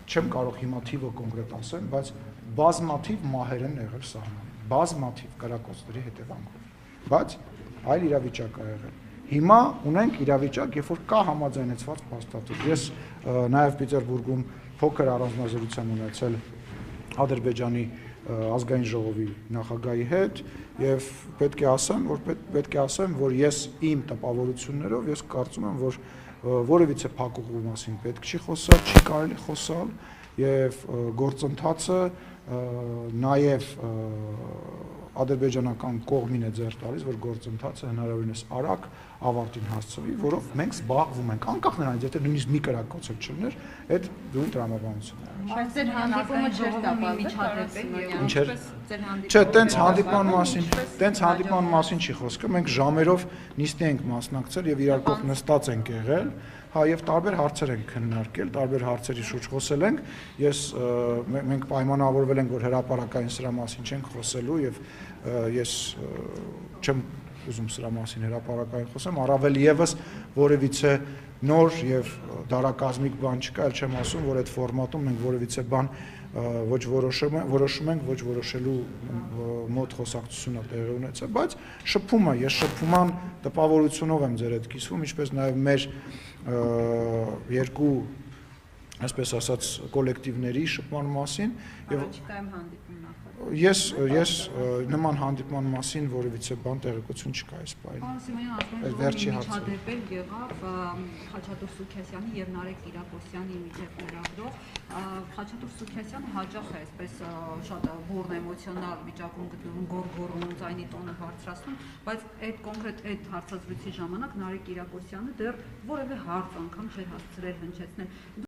չեմ կարող հիմա թիվը կոնկրետ ասեմ, բայց բազմաթիվ մահեր են եղել սահմանին, բազմաթիվ կրակոցների հետևանքով, բայց այլ իրավիճակ ա եղել։ Հիմա ունենք իրավիճակ, երբ որ կա համաձայնեցված փաստաթուղթ։ Ես նաև Պիտերբուրգում փոքր առանձնազրույց եմ ունեցել Ադրբեջանի ազգային ժողովի նախագահի հետ եւ պետք է ասեմ, որ ես իմ տպավորություններով ես կարծում եմ, որ որևիցե փակուղու մասին պետք չի խոսալ, չի կարելի խոսալ եւ գործընթացը նաեւ ադրբեջանական կողմին է ձեռ տալիս, որ գործընթացը հնարավորինս արագ ավարտին հասցվի, որով մենք զբաղվում ենք, անկախ նրանից, եթե նույնիսկ մի կրակոց էլ չլներ, այդ դույն տրամաբանությունն է։ Բայց ձեր հանդիպումը չէր տապալվել, Չէ, տենց հանդիպման մասին չի խոսքը, մենք ժամերով նիստի ենք մասնակցել եւ իրար կողմ նստած ենք եղել, հա եւ տարբեր հարցեր ենք քննարկել, տարբեր հարցերի շուրջ խոսել ենք, մենք պայմանավորվել ենք, որ հրապարակային սրա մասին չենք խոսելու եւ ես չեմ ուզում սրա մասին հրապարակային խոսեմ, առավել եւս որևիցե նոր եւ դարակազմիկ բան չկա, այլ չեմ ասում, որ այդ ֆորմատում մենք որևիցե բան ոչ որոշում ենք, ոչ որոշելու մոտ խոսակցությունա տեղի ունեցել, բայց ես շփման տպավորությունով եմ ձեր հետ կիսվում, ինչպես նաեւ մեր երկու, այսպես ասած, կոլեկտիվների շփման մասին եւ առաջիկայում հանդիպում նախ Ես նման հանդիպման մասին որևիցե բան տեղեկություն չկա այս պահին։ Վերջի միջադեպեր եղավ Խաչատուր Սուքիասյանի եւ Նարեկ Կիրակոսյանի միջեւ լրագրող։ Խաչատուր Սուքիասյանը հաճախ է այսպես շատ բուրն էմոցիոնալ վիճակում գտնվում, գոռգոռում, ձայնի տոնը բարձրացնում, բայց այդ կոնկրետ այդ հարցազրույցի ժամանակ Նարեկ Կիրակոսյանը դեռ որևէ հարց անգամ չէր հասցրել հնչեցնել։